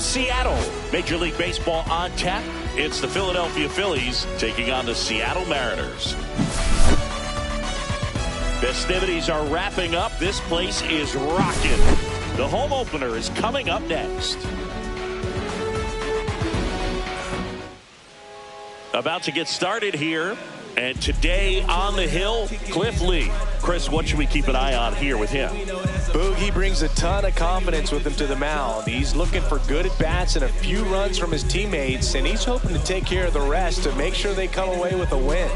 Seattle. Major League Baseball on tap. It's the Philadelphia Phillies taking on the Seattle Mariners. Festivities are wrapping up. This place is rocking. The home opener is coming up next. About to get started here. And today on the hill, Cliff Lee. Chris, what should we keep an eye on here with him? Boogie brings a ton of confidence with him to the mound. He's looking for good at-bats and a few runs from his teammates, and he's hoping to take care of the rest to make sure they come away with a win.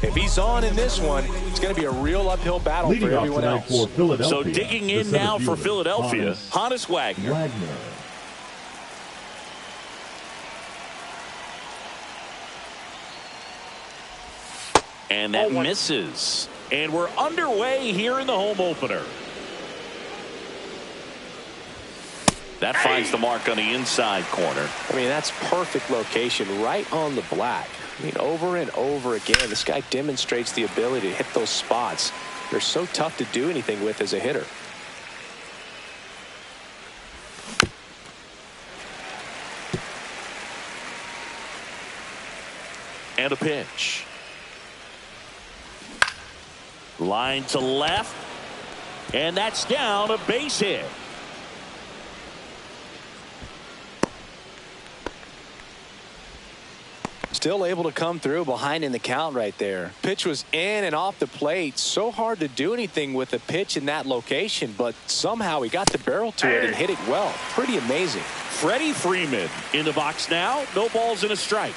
If he's on in this one, it's going to be a real uphill battle for everyone else. So digging in now for Philadelphia, Honus Wagner. And that misses. And we're underway here in the home opener. That finds the mark on the inside corner. I mean, that's perfect location, right on the black. I mean, over and over again, this guy demonstrates the ability to hit those spots. They're so tough to do anything with as a hitter. And a pitch. Line to left. And that's down, a base hit. Still able to come through behind in the count right there. Pitch was in and off the plate. So hard to do anything with a pitch in that location, but somehow he got the barrel to it and hit it well. Pretty amazing. Freddie Freeman in the box now. No balls and a strike.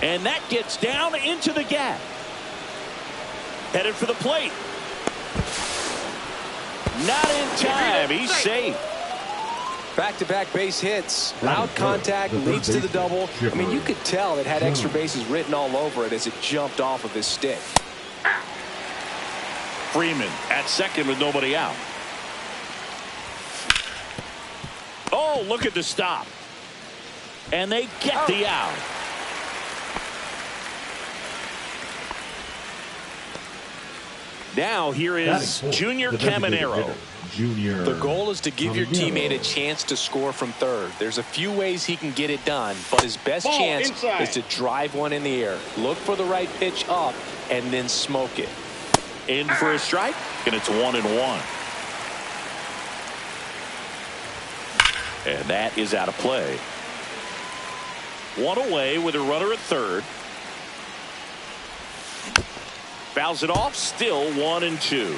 And that gets down into the gap. Headed for the plate. Not in time. He's safe. Back-to-back base hits. Loud contact leads to the double. I mean, you could tell it had extra bases written all over it as it jumped off of his stick. Freeman at second with nobody out. Oh, look at the stop. And they get the out. Now here is Junior Caminero. The goal is to give your teammate a chance to score from third. There's a few ways he can get it done, but his best chance is to drive one in the air. Look for the right pitch up and then smoke it. In for a strike, and it's 1-1. And that is out of play. One away with a runner at third. Fouls it off, still 1-2.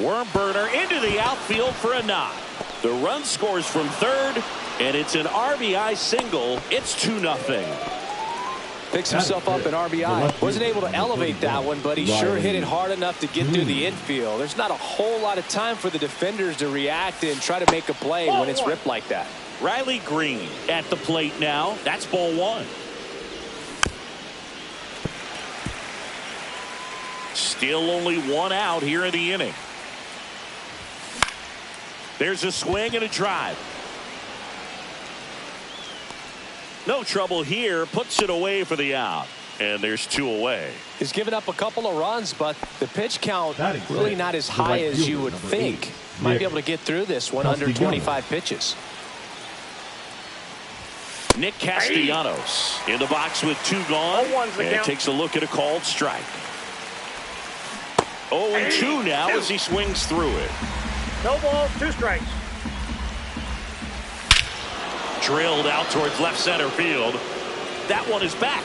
Worm burner into the outfield for a knock. The run scores from third, and it's an RBI single. It's 2-0. Picks himself up an RBI. Wasn't able to elevate that one, but he sure hit it hard enough to get through the infield. There's not a whole lot of time for the defenders to react and try to make a play when it's ripped like that. Riley Green at the plate now. That's ball one. Still only one out here in the inning. There's a swing and a drive. No trouble here. Puts it away for the out. And there's two away. He's given up a couple of runs, but the pitch count really not as high as you would think. Might be able to get through this one under 25 pitches. Nick Castellanos in the box with two gone. And takes a look at a called strike. 0-2 now as he swings through it. No balls, 2 strikes. Drilled out towards left center field. That one is back.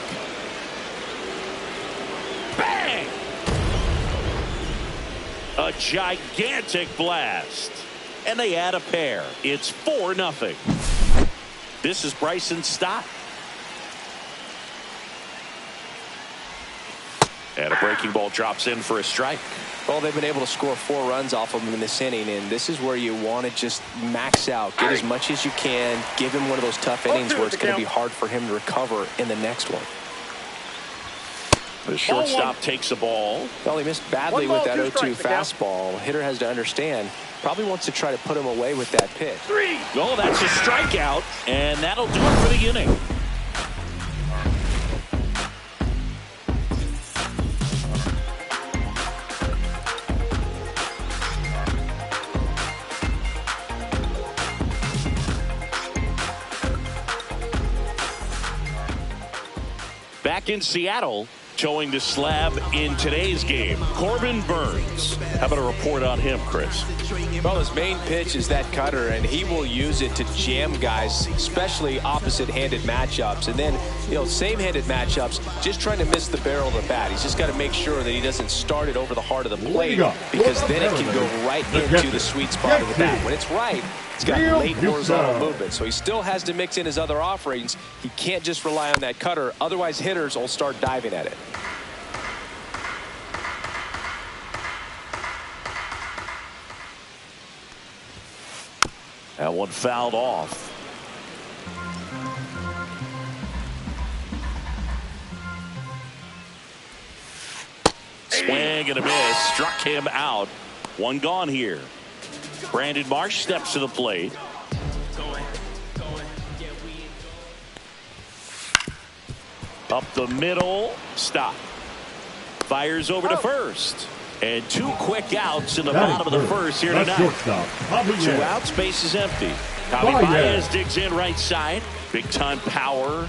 Bang! A gigantic blast. And they add a pair. It's 4-0. This is Bryson Stott. And a breaking ball drops in for a strike. Well, they've been able to score 4 runs off of him in this inning, and this is where you want to just max out, get as much as you can, give him one of those tough innings where it's going to be hard for him to recover in the next one. The shortstop takes the ball. Well, he missed badly with that 0-2 fastball. The hitter has to understand, probably wants to try to put him away with that pitch. Oh, that's a strikeout, and that'll do it for the inning. Back in Seattle, towing the slab in today's game, Corbin Burns. How about a report on him, Chris? Well, his main pitch is that cutter, and he will use it to jam guys, especially opposite-handed matchups. And then, same-handed matchups, just trying to miss the barrel of the bat. He's just got to make sure that he doesn't start it over the heart of the plate, because then it can go right into the sweet spot of the bat. When it's right, it's got late horizontal movement, so he still has to mix in his other offerings. He can't just rely on that cutter, otherwise hitters will start diving at it. That one fouled off. Swing and a miss. Struck him out. One gone here. Brandon Marsh steps to the plate. Up the middle. Stop. Fires over to first. And 2 quick outs in the bottom of the first here tonight. 2 outs, base is empty. Javi Baez digs in right side. Big time power.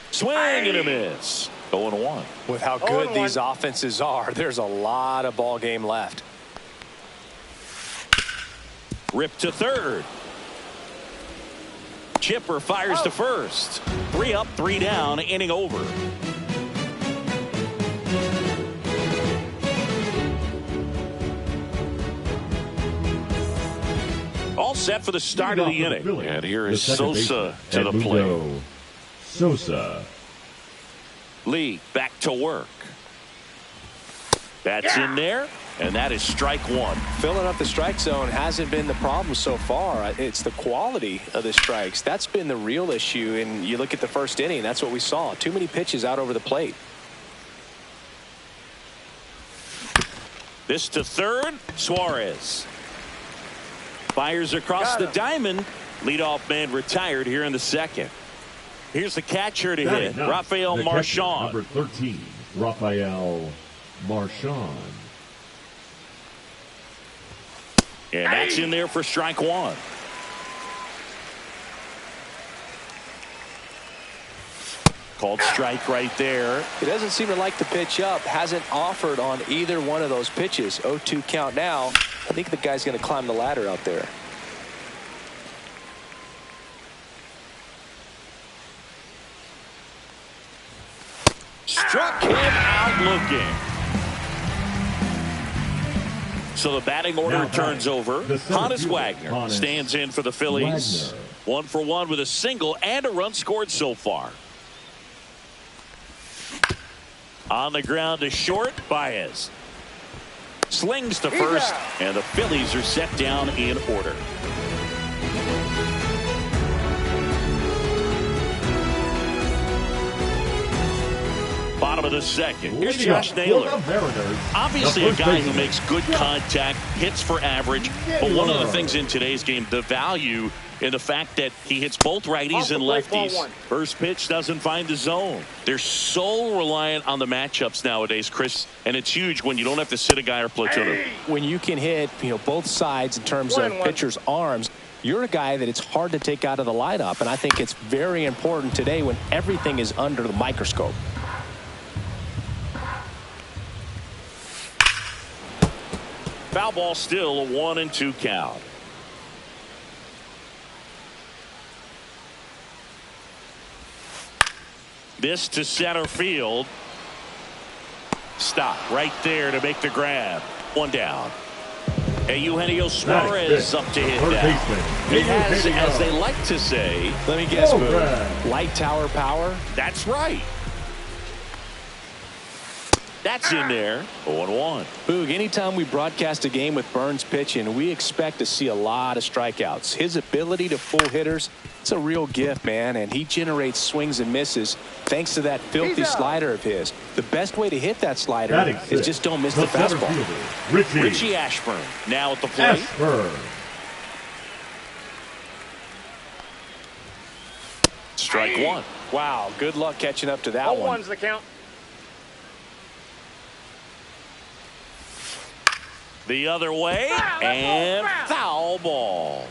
Swing and a miss. 0-1. With how good these offenses are, there's a lot of ball game left. Rip to third. Chipper fires to first. 3 up, 3 down, inning over. All set for the start of the inning. And here is Sosa to the plate. Sosa. Lee back to work. That's in there, and that is strike 1. Filling up the strike zone hasn't been the problem so far. It's the quality of the strikes. That's been the real issue. And you look at the first inning, that's what we saw. Too many pitches out over the plate. This to third. Suarez fires across the diamond. Leadoff man retired here in the second. Here's the catcher to hit, Rafael Marchand. Number 13, Rafael Marchand. And that's in there for strike 1. Called strike right there. He doesn't seem to like the pitch up. Hasn't offered on either one of those pitches. 0-2 count now. I think the guy's going to climb the ladder out there. Struck him out looking. So the batting order turns over. Honus Wagner stands in for the Phillies. 1 for 1 with a single and a run scored so far. On the ground to short. Baez slings to first, and the Phillies are set down in order. Bottom of the second. Here's Josh Naylor. Obviously a guy who makes good contact, hits for average, but one of the things in today's game, the value in the fact that he hits both righties and lefties. First pitch doesn't find the zone. They're so reliant on the matchups nowadays, Chris, and it's huge when you don't have to sit a guy or platoon him. When you can hit, both sides in terms of pitchers' arms, you're a guy that it's hard to take out of the lineup, and I think it's very important today when everything is under the microscope. Foul ball, still a 1-2 count. This to center field. Stop right there to make the grab. 1 down. And Eugenio Suarez up to hit that. It has, as they like to say, let me guess, Boog, light tower power. That's right. That's in there. 0-1. Boog, anytime we broadcast a game with Burns pitching, we expect to see a lot of strikeouts. His ability to pull hitters, it's a real gift, man, and he generates swings and misses thanks to that filthy slider of his. The best way to hit that slider is just don't miss the fastball. Richie Ashburn now at the plate. Strike 1. Wow, good luck catching up to that one. 0-1's the count. The other way, and foul ball.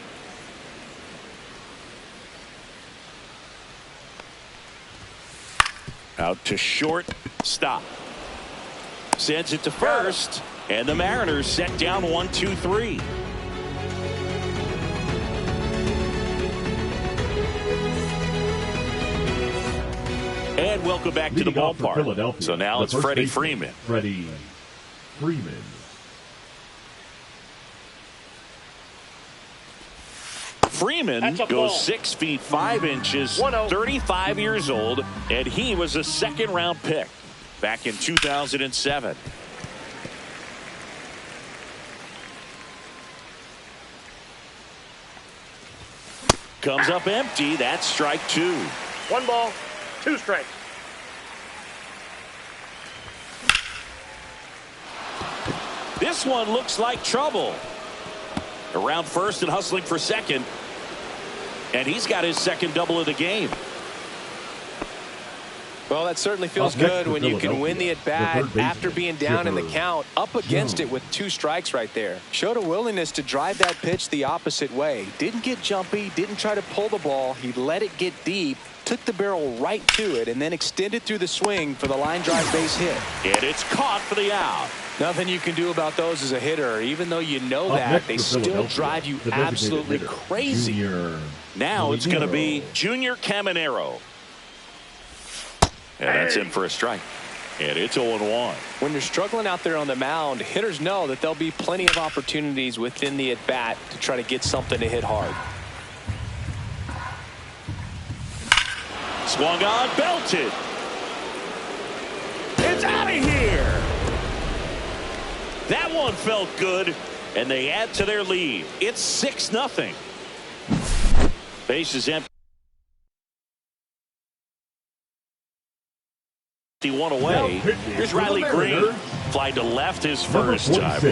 Out to short. Stop. Sends it to first. And the Mariners set down 1-2-3. And welcome back to the ballpark. So now it's Freddie Freeman. Freddie Freeman. Freeman goes 6 feet 5 inches, 35 years old, and he was a second-round pick back in 2007. Comes up empty. That's strike 2. 1 ball, 2 strikes. This one looks like trouble. Around first and hustling for second. And he's got his second double of the game. Well, that certainly feels good when you can win the at-bat after being down in the count, up against it with 2 strikes right there. Showed a willingness to drive that pitch the opposite way. Didn't get jumpy, didn't try to pull the ball. He let it get deep, took the barrel right to it, and then extended through the swing for the line drive base hit. And it's caught for the out. Nothing you can do about those as a hitter. Even though you know that, they still drive you absolutely crazy. Now it's going to be Junior Caminero. And that's in for a strike. And it's 0-1. When you're struggling out there on the mound, hitters know that there'll be plenty of opportunities within the at-bat to try to get something to hit hard. Swung on, belted. It's out of here. That one felt good, and they add to their lead. It's 6-0. Base is empty. One away. Here's Riley Green. Fly to left his first time.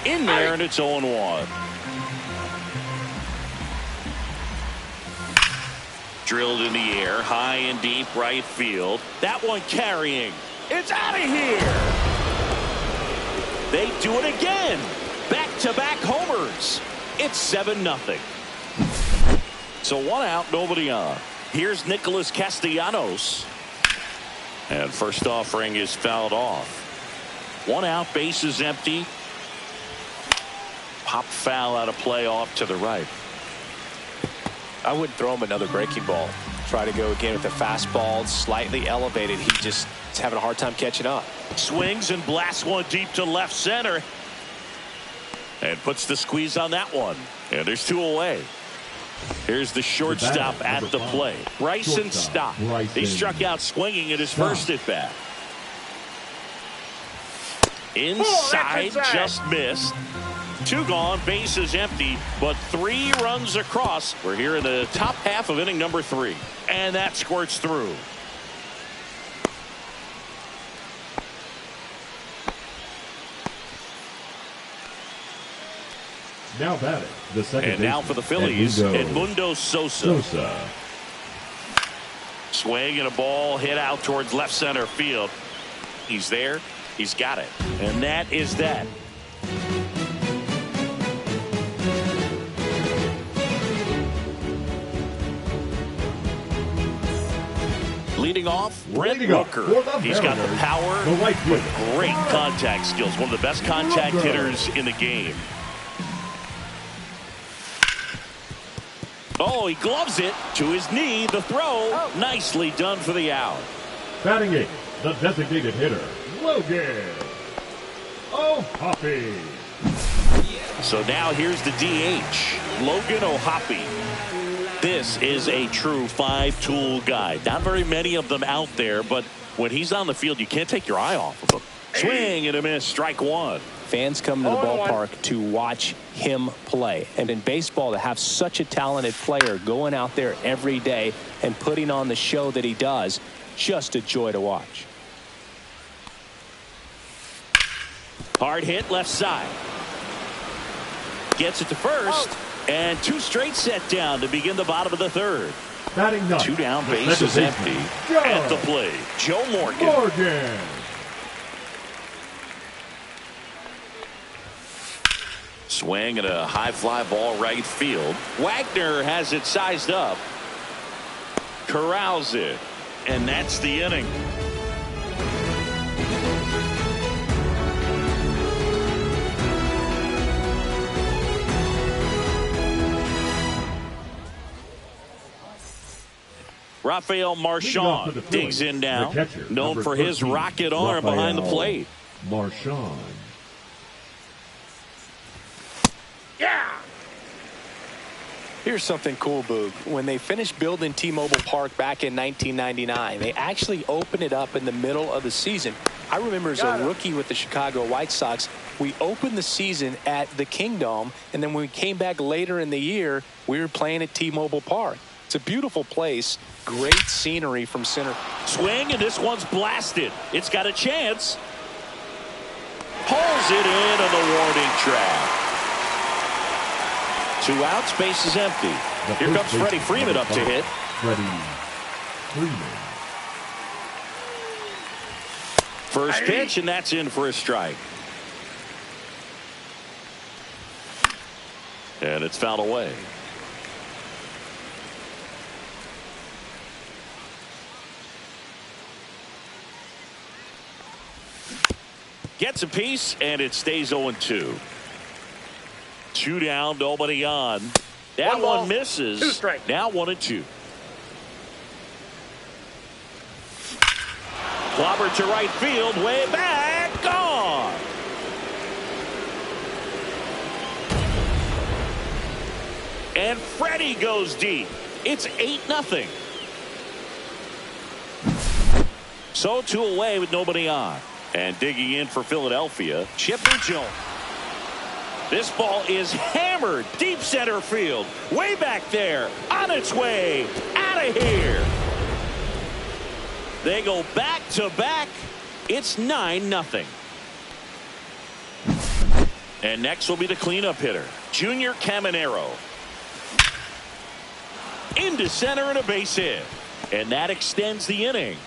In there, and it's 0-1. Drilled in the air, high and deep right field. That one carrying. It's out of here. They do it again. Back-to-back homers. It's 7-0. So 1 out, nobody on. Here's Nicholas Castellanos. And first offering is fouled off. 1 out, base is empty. Pop foul out of play off to the right. I wouldn't throw him another breaking ball. Try to go again with the fastball, slightly elevated. He just is having a hard time catching up. Swings and blasts one deep to left center. And puts the squeeze on that one. And there's 2 away. Here's the shortstop at the plate. Bryson Stott. He struck out swinging at his first at bat. Inside, just missed. 2 gone, base is empty, but 3 runs across. We're here in the top half of inning number 3. And that squirts through. Now batting, the second. And now for the Phillies, Edmundo Sosa. Swing and a ball hit out towards left center field. He's there. He's got it. And that is that. Leading off, Brent Rooker. He's got the power with great contact skills. One of the best contact hitters in the game. Oh, he gloves it to his knee. The throw, nicely done for the out. Batting 8, the designated hitter, Logan O'Hoppe. So now here's the DH, Logan O'Hoppe. This is a true 5-tool guy. Not very many of them out there, but when he's on the field, you can't take your eye off of him. Swing and a miss, strike 1. Fans come to the ballpark to watch him play. And in baseball, to have such a talented player going out there every day and putting on the show that he does, just a joy to watch. Hard hit left side. Gets it to first. And 2 straight set down to begin the bottom of the 3rd. Batting 9. 2 down, base is empty. At the plate, Joe Morgan. Swing and a high fly ball right field. Wagner has it sized up. Corrals it. And that's the inning. Rafael Marchand digs in now, known for his rocket arm behind the plate. Marchand. Yeah! Here's something cool, Boog. When they finished building T-Mobile Park back in 1999, they actually opened it up in the middle of the season. I remember as a rookie with the Chicago White Sox, we opened the season at the Kingdome, and then when we came back later in the year, we were playing at T-Mobile Park. It's a beautiful place. Great scenery from center. Swing, and this one's blasted. It's got a chance. Pulls it in on the warning track. 2 outs, base is empty. Here comes Freddie Freeman up to hit. Freddie Freeman. First pitch, and that's in for a strike. And it's fouled away. Gets a piece, and it stays 0-2. 2 down, nobody on. That one misses. 2 strikes. Now 1-2. Clobber to right field, way back, gone. And Freddie goes deep. It's 8-0. So 2 away with nobody on. And digging in for Philadelphia, Chipper Jones. This ball is hammered deep center field. Way back there. On its way. Out of here. They go back to back. It's 9-0. And next will be the cleanup hitter, Junior Caminero. Into center and a base hit. And that extends the inning.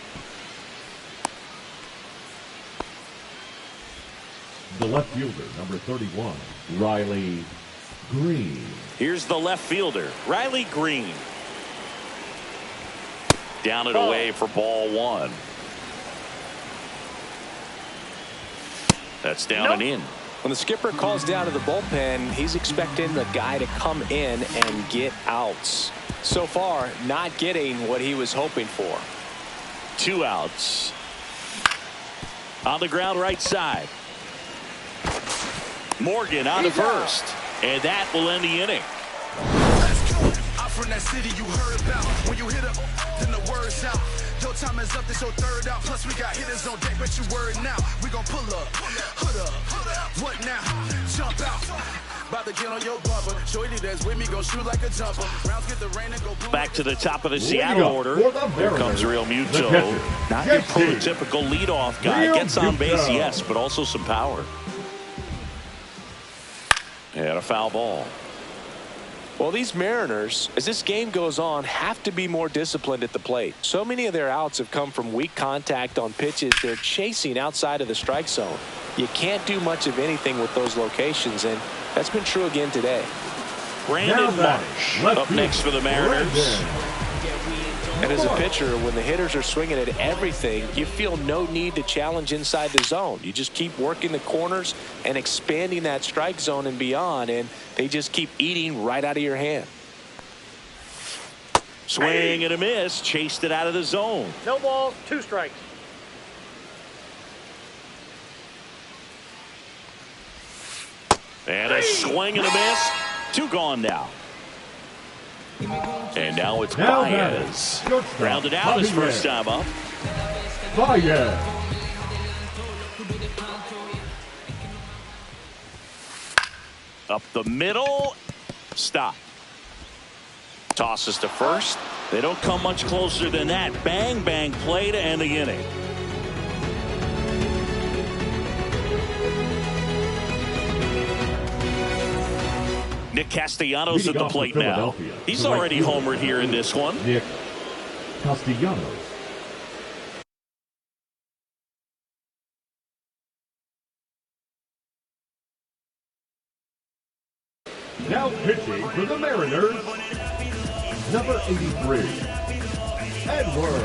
The left fielder, number 31, Riley Green. Here's the left fielder, Riley Green. Down and away for ball 1. That's down and in. When the skipper calls down to the bullpen, he's expecting the guy to come in and get outs. So far, not getting what he was hoping for. 2 outs. On the ground right side. Morgan on to first, and that will end the inning. I'm from that city you heard about. When you hit up, then the word's out. Your time is up, this your 3rd out. Plus we got hitters on deck, bet you word now. We gon' pull up, hood up, what now? Jump out. About to get on your bumper. Shorty that's with me gon' shoot like a jumper. Rounds get the rain and go boom. Back to the top of the Seattle order. Here comes Real Muto. Not your prototypical leadoff guy. Gets on base, yes, but also some power. And a foul ball. Well, these Mariners, as this game goes on, have to be more disciplined at the plate. So many of their outs have come from weak contact on pitches they're chasing outside of the strike zone. You can't do much of anything with those locations, and that's been true again today. Brandon Marsh up next for the Mariners. And as a pitcher, when the hitters are swinging at everything, you feel no need to challenge inside the zone. You just keep working the corners and expanding that strike zone and beyond, and they just keep eating right out of your hand. Swing and a miss. Chased it out of the zone. No balls, 2 strikes. And a swing and a miss. 2 gone now. And now it's Baez. Rounded out his first time up. Baez. Up the middle. Stop. Tosses to first. They don't come much closer than that. Bang, bang play to end the inning. Nick Castellanos at the plate now. He's already homered here in this one. Nick Castellanos. For the Mariners, number 83, Edward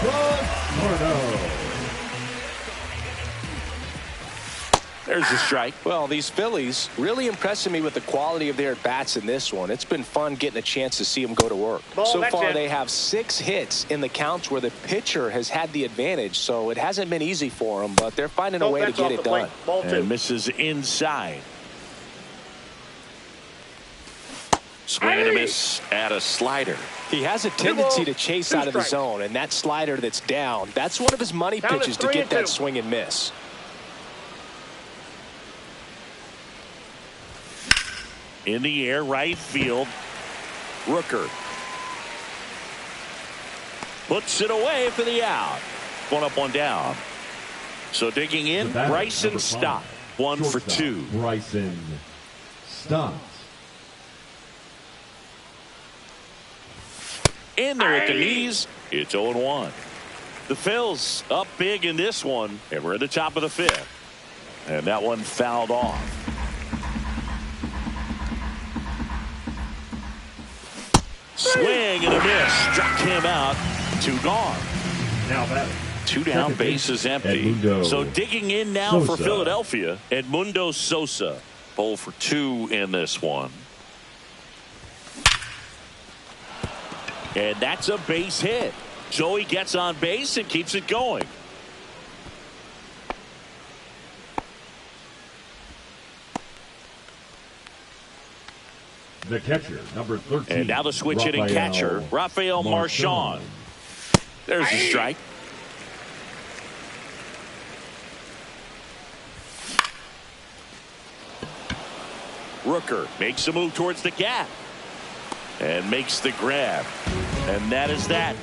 Lombardo. There's the strike. Well, these Phillies really impressing me with the quality of their at-bats in this one. It's been fun getting a chance to see them go to work. So far, they have 6 hits in the counts where the pitcher has had the advantage, so it hasn't been easy for them, but they're finding a way to get it done. And misses inside. Swing and a miss at a slider. He has a tendency to chase out of the zone, and that slider that's down, that's one of his money pitches to get that swing and miss. In the air, right field. Rooker puts it away for the out. 1 up, 1 down. So digging in, Bryson Stott. 1 for 2. Bryson Stott. In there at the knees. It's 0-1. The Phils up big in this one, and we're at the top of the 5th. And that one fouled off. Swing and a miss. Struck him out. 2 gone. Now that 2 down, bases empty. Edmundo So digging in now for Sosa. Philadelphia, Edmundo Sosa. 0 for 2 in this one. And that's a base hit. Joey gets on base and keeps it going. The catcher, number 13. And now the switch hitting catcher, Rafael Marchand. There's the strike. Rooker makes a move towards the gap and makes the grab. And that is that.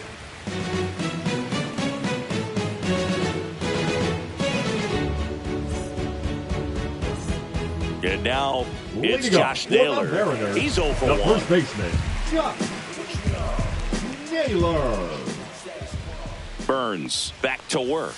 And now it's Josh Naylor. He's 0 for 1. The first baseman, Josh Naylor. Burns back to work.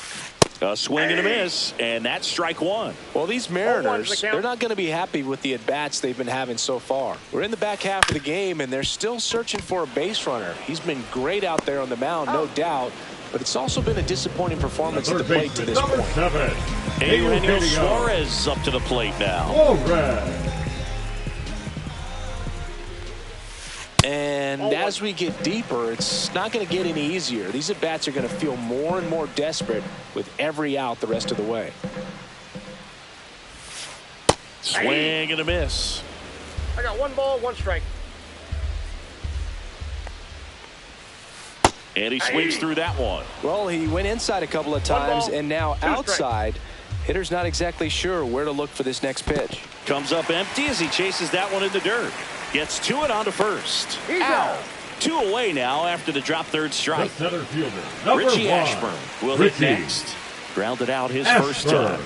A swing and a miss, and that's strike 1. Well, these Mariners, they're not going to be happy with the at-bats they've been having so far. We're in the back half of the game, and they're still searching for a base runner. He's been great out there on the mound, no doubt, but it's also been a disappointing performance at the plate to this point. 7. Eugenio Suarez up to the plate now. All right. And as we get deeper, it's not going to get any easier. These at-bats are going to feel more and more desperate with every out the rest of the way. Swing and a miss. I got 1 ball, 1 strike. And he swings through that one. Well, he went inside a couple of times, and now outside. Hitter's not exactly sure where to look for this next pitch. Comes up empty as he chases that one in the dirt. Gets to it on to first. Out. 2 away now after the drop third strike. The center fielder, number Richie 1. Ashburn will hit next. Grounded out his first time.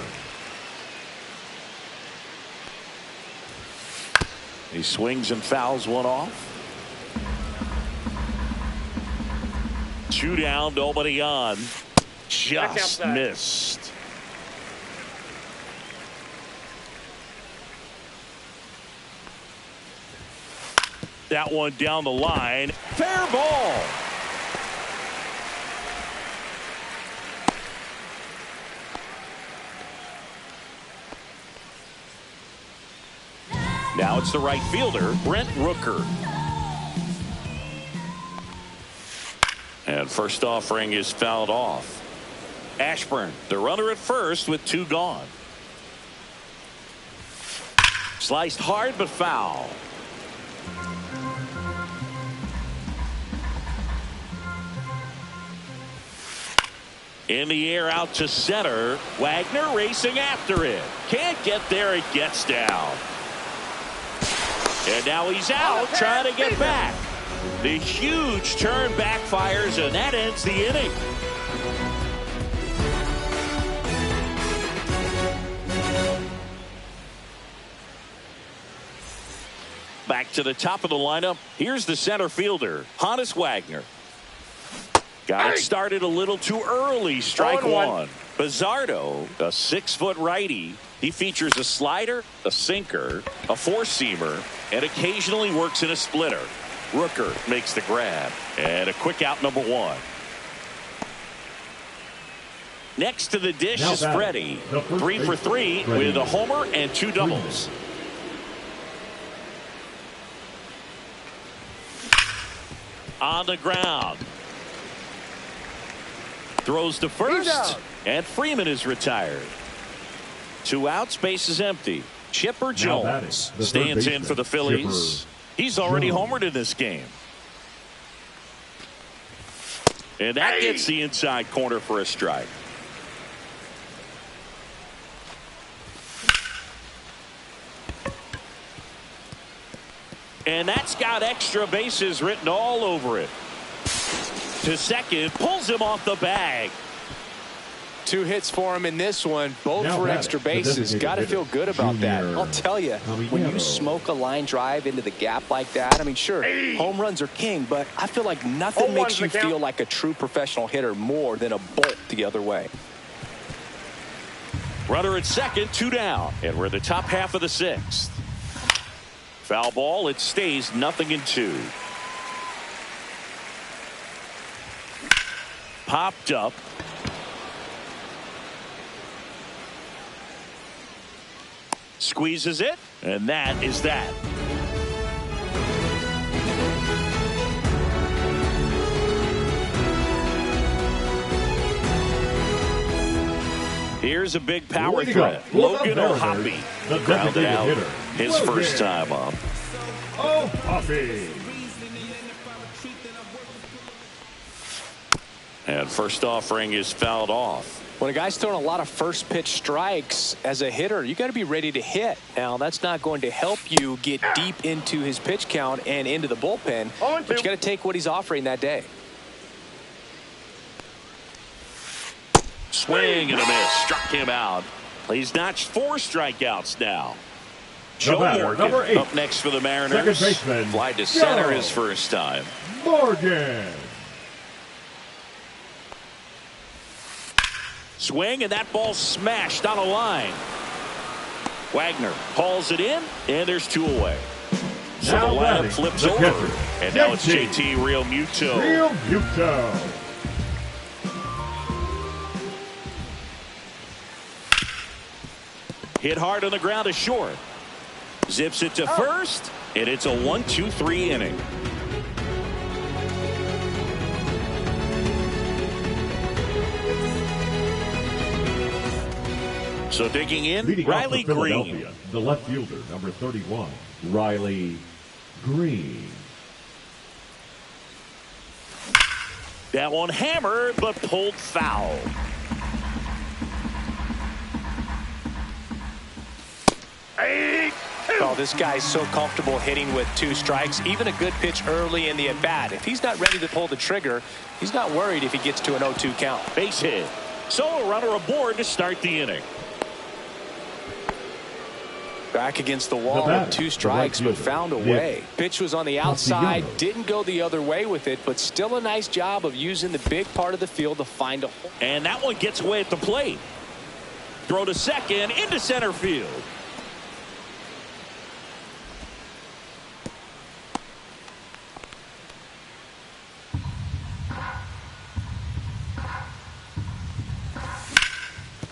He swings and fouls one off. 2 down, nobody on. Just missed. That one down the line. Fair ball. Now it's the right fielder, Brent Rooker. And first offering is fouled off. Ashburn, the runner at first with 2 gone. Sliced hard but foul. In the air out to center. Wagner racing after it. Can't get there. It gets down. And now he's out trying to get back. The huge turn backfires, and that ends the inning. Back to the top of the lineup. Here's the center fielder, Honus Wagner. Got it started a little too early. Strike one. Bizzardo, a 6-foot righty. He features a slider, a sinker, a four-seamer, and occasionally works in a splitter. Rooker makes the grab. And a quick out, number one. Next to the dish is Freddie. 3 for 3 with a homer and 2 doubles. On the ground. Throws to first. And Freeman is retired. 2 outs, base is empty. Chipper Jones stands in for the Phillies. He's already homered in this game. And that gets the inside corner for a strike. And that's got extra bases written all over it. To second, pulls him off the bag. 2 hits for him in this one, both for extra bases. Got to feel good about that. I'll tell you, when you smoke a line drive into the gap like that, I mean, sure, home runs are king, but I feel like nothing makes you feel like a true professional hitter more than a bolt the other way. Runner at second, 2 down, and we're in the top half of the 6th. Foul ball, it stays 0-2. Popped up. Squeezes it, and that is that. Here's a big power threat. Logan O'Hoppe grounded out his first time up. O'Hoppe. And first offering is fouled off. When a guy's throwing a lot of first pitch strikes as a hitter, you got to be ready to hit. Now, that's not going to help you get deep into his pitch count and into the bullpen, but you got to take what he's offering that day. Swing and a miss. Struck him out. He's notched 4 strikeouts now. Joe Morgan up next for the Mariners. Fly to center his first time. Morgan. Swing, and that ball smashed on a line. Wagner hauls it in, and there's 2 away. So the lineup flips over. And now it's JT Realmuto. Hit hard on the ground to short. Zips it to first, and it's a 1-2-3 inning. So digging in, Riley Green. The left fielder, number 31, Riley Green. That one hammered, but pulled foul. Oh, this guy's so comfortable hitting with 2 strikes. Even a good pitch early in the at-bat. If he's not ready to pull the trigger, he's not worried if he gets to an 0-2 count. Base hit. So a runner aboard to start the inning. Back against the wall with 2 strikes, but found a way. Pitch was on the outside, didn't go the other way with it, but still a nice job of using the big part of the field to find a hole. And that one gets away at the plate. Throw to second, into center field.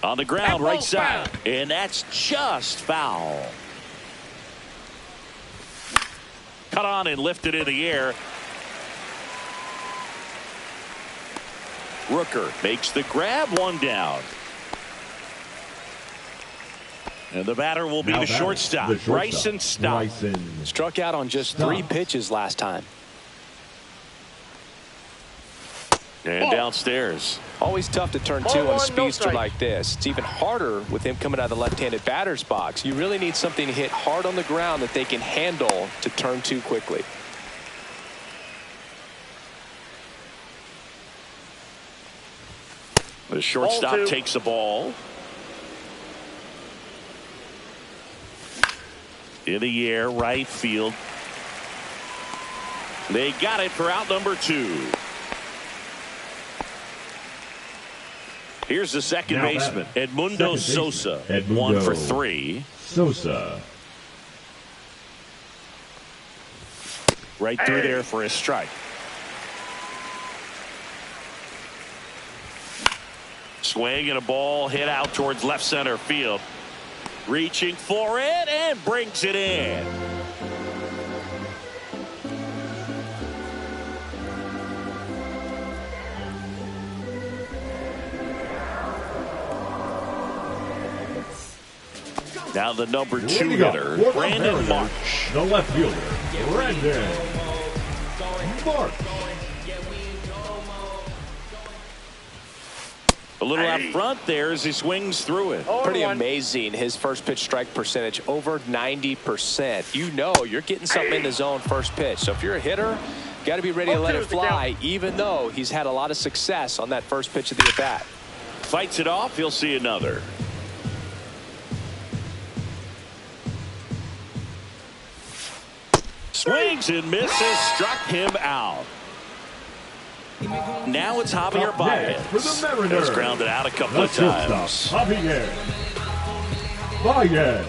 On the ground, right side. And that's just foul. Cut on and lifted in the air. Rooker makes the grab, 1 down. And the batter will be the shortstop, Bryson Stott. Struck out on just 3 pitches last time. And downstairs. Always tough to turn 2 on a speedster like this. It's even harder with him coming out of the left-handed batter's box. You really need something to hit hard on the ground that they can handle to turn 2 quickly. The shortstop takes the ball. In the air, right field. They got it for out number 2. Here's the second baseman, Edmundo Sosa. 1 for 3. Sosa. Right through there for a strike. Swing and a ball hit out towards left center field. Reaching for it and brings it in. Now the number 2 hitter, Brandon Marsh. The left fielder, Brandon Marsh. A little out front there as he swings through it. Pretty amazing. His first pitch strike percentage over 90%. You know you're getting something in the zone first pitch. So if you're a hitter, got to be ready to let it fly, even though he's had a lot of success on that first pitch of the at-bat. Fights it off. He'll see another. Swings and misses. Struck him out. Now it's Javier Baez. Has grounded out a couple of times. Javier Baez.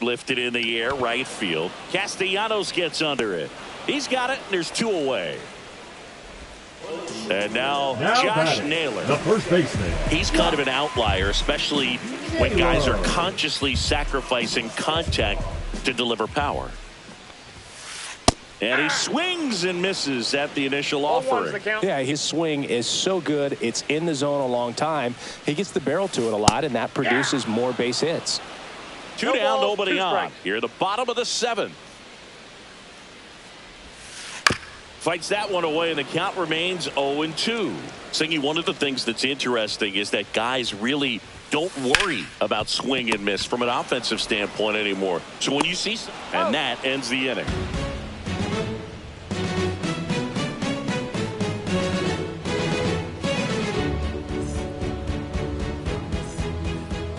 Lifted in the air, right field. Castellanos gets under it. He's got it, and there's 2 away. And now Josh Naylor, the first baseman. He's kind of an outlier, especially when guys are consciously sacrificing contact to deliver power. And he swings and misses at the initial offering. Yeah, his swing is so good. It's in the zone a long time. He gets the barrel to it a lot, and that produces more base hits. 2 down, nobody on. Here at the bottom of the 7th. Fights that one away, and the count remains 0-2. Singy, one of the things that's interesting is that guys really don't worry about swing and miss from an offensive standpoint anymore. So when you see, and that ends the inning.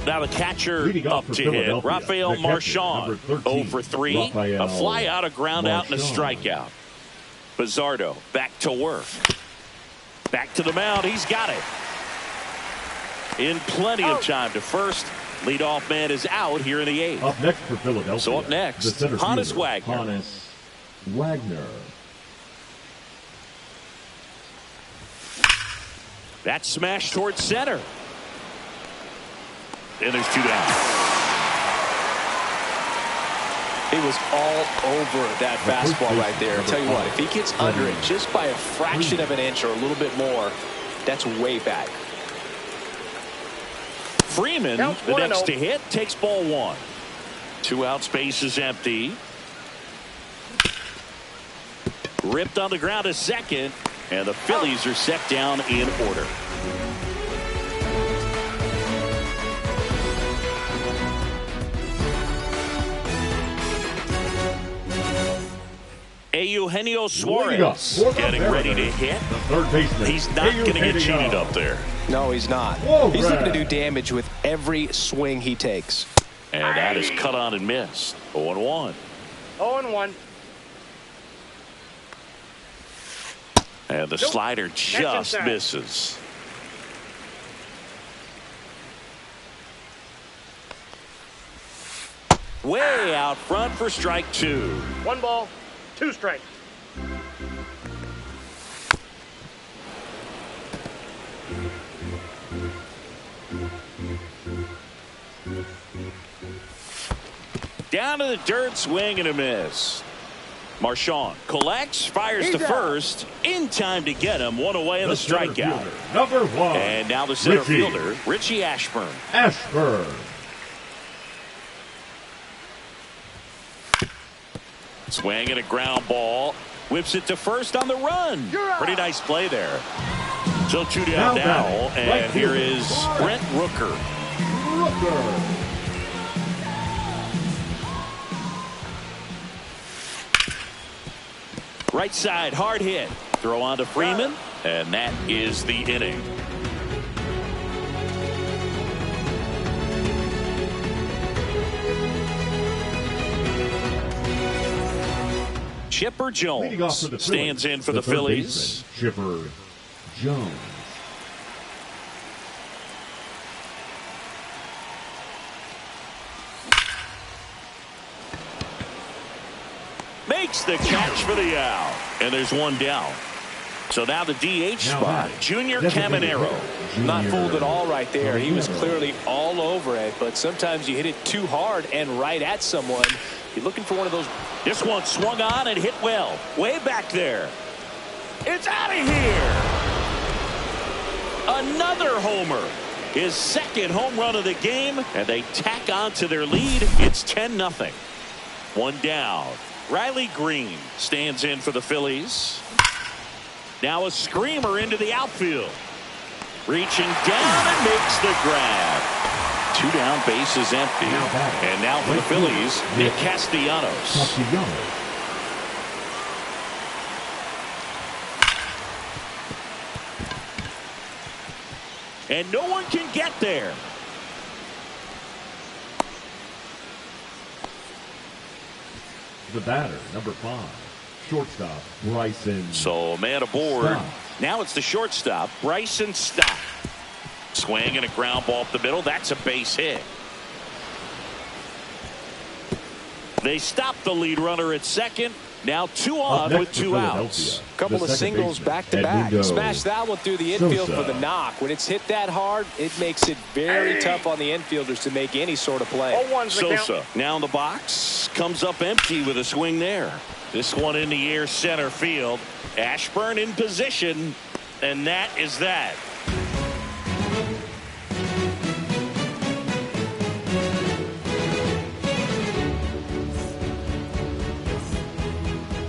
Now the catcher up to hit, Rafael Marchand, 0 for 3. A fly out, a ground out, and a strikeout. Bizzardo back to work. Back to the mound. He's got it. In plenty of time to first. Leadoff man is out here in the 8th. Up next for Philadelphia. So up next, Honus Wagner. Honus Wagner. That smash towards center. And there's 2 down. He was all over that fastball right there. I'll tell you what, if he gets under it just by a fraction of an inch or a little bit more, that's way back. Freeman, the next to hit, takes ball 1. 2 out, space is empty. Ripped on the ground to second, and the Phillies are set down in order. Eugenio Suarez getting ready to hit. The third baseman. He's not going to get cheated up there. No, he's not. He's looking to do damage with every swing he takes. And that is cut on and missed. 0-1. 0-1. And the slider just misses. Way out front for strike 2. 1 ball, 2 strikes. Down to the dirt, swing and a miss. Marchand collects, fires to first, in time to get him. 1 away in the strikeout. Number 1. And now the center fielder, Richie Ashburn. Swing and a ground ball. Whips it to first on the run. Pretty nice play there. So 2 down now. And here is Brent Rooker. Right side, hard hit. Throw on to Freeman. And that is the inning. Chipper Jones stands in for the Phillies. Chipper Jones. Makes the catch for the out. And there's one down. So now the DH spot, Junior Caminero. Not fooled at all right there. He was clearly all over it, but sometimes you hit it too hard and right at someone. You're looking for one of those. This one swung on and hit well. Way back there. It's out of here. Another homer. His second home run of the game, and they tack on to their lead. It's 10-0. One down. Riley Green stands in for the Phillies. Now a screamer into the outfield. Reaching down and makes the grab. 2 down, bases empty. And now for the Phillies, Nick Castellanos. And no one can get there. The batter, number 5, shortstop Bryson. So a man aboard. Now it's the shortstop, Bryson Stott. Swing and a ground ball up the middle. That's a base hit. They stop the lead runner at second. Now 2 on with 2 outs. Couple of singles back-to-back. Smash that one through the infield for the knock. When it's hit that hard, it makes it very tough on the infielders to make any sort of play. Sosa now in the box. Comes up empty with a swing there. This one in the air center field. Ashburn in position. And that is that.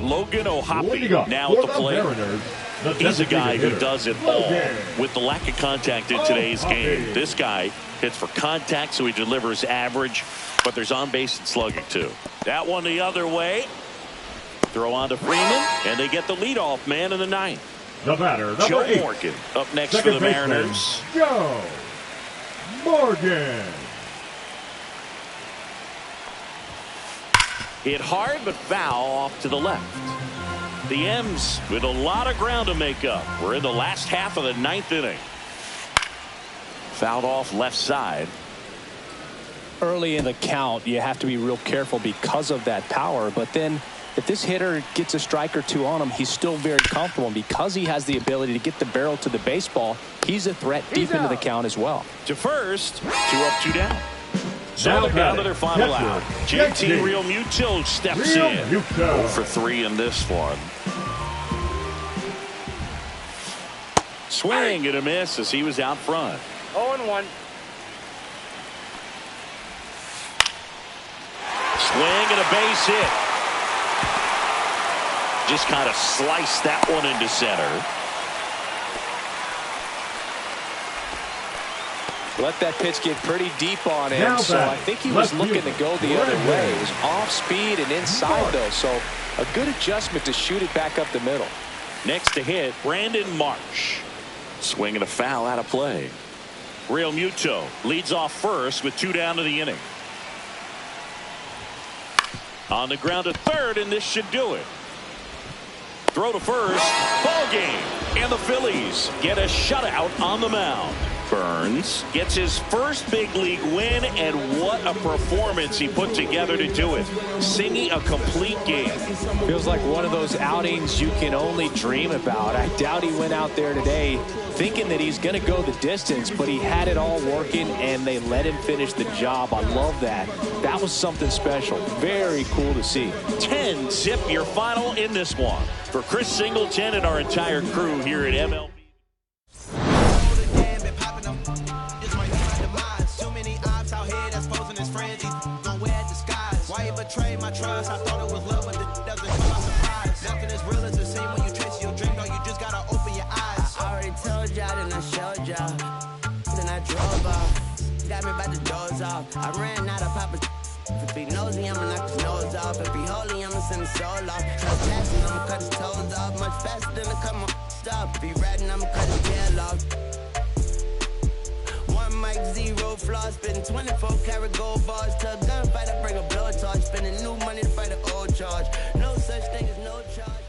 Logan O'Hoppe now at the plate. He's a guy who does it all with the lack of contact in today's game. This guy hits for contact, so he delivers average, but there's on base and slugging too. That one the other way. Throw on to Freeman, and they get the leadoff man in the 9th. The batter, Joe Morgan up next for the Mariners. Joe Morgan. Hit hard but foul off to the left. The M's with a lot of ground to make up. We're in the last half of the 9th inning. Fouled off left side. Early in the count, you have to be real careful because of that power. But then if this hitter gets a strike or 2 on him, he's still very comfortable. And because he has the ability to get the barrel to the baseball, he's a threat deep into the count as well. To first, 2 up, 2 down. So they're down to their final out. JT Real Muto steps in. 0 for 3 in this one. Swing and a miss as he was out front. 0-1. Swing and a base hit. Just kind of sliced that one into center. Let that pitch get pretty deep on him, so I think he was looking to go the other way. It was off speed and inside, though, so a good adjustment to shoot it back up the middle. Next to hit, Brandon Marsh. Swing and a foul out of play. Real Muto leads off first with 2 down to the inning. On the ground to third, and this should do it. Throw to first. Ball game. And the Phillies get a shutout on the mound. Burns gets his first big league win, and what a performance he put together to do it. Singing a complete game. Feels like one of those outings you can only dream about. I doubt he went out there today thinking that he's going to go the distance, but he had it all working, and they let him finish the job. I love that. That was something special. Very cool to see. 10-zip your final in this one. For Chris Singleton and our entire crew here at MLB. Betray my trust. I thought it was love, but it doesn't come by surprise. Nothing as real as the same when you trace your dream. No, you just gotta open your eyes. I already told y'all, then I showed y'all. Then I drove off. Got me by the doors off. I ran out of Papa. If he nosy, I'ma knock his nose off. If he holy, I'ma send his soul off. Trespassing, I'ma cut his toes off. Much faster than a cut my stop. If he ratting, I'ma cut his tail off. One mic zero flaws, spitting 24 karat gold bars. To a gunfight, I bring a blowtorch, spending new money to fight an old charge. No such thing as no charge.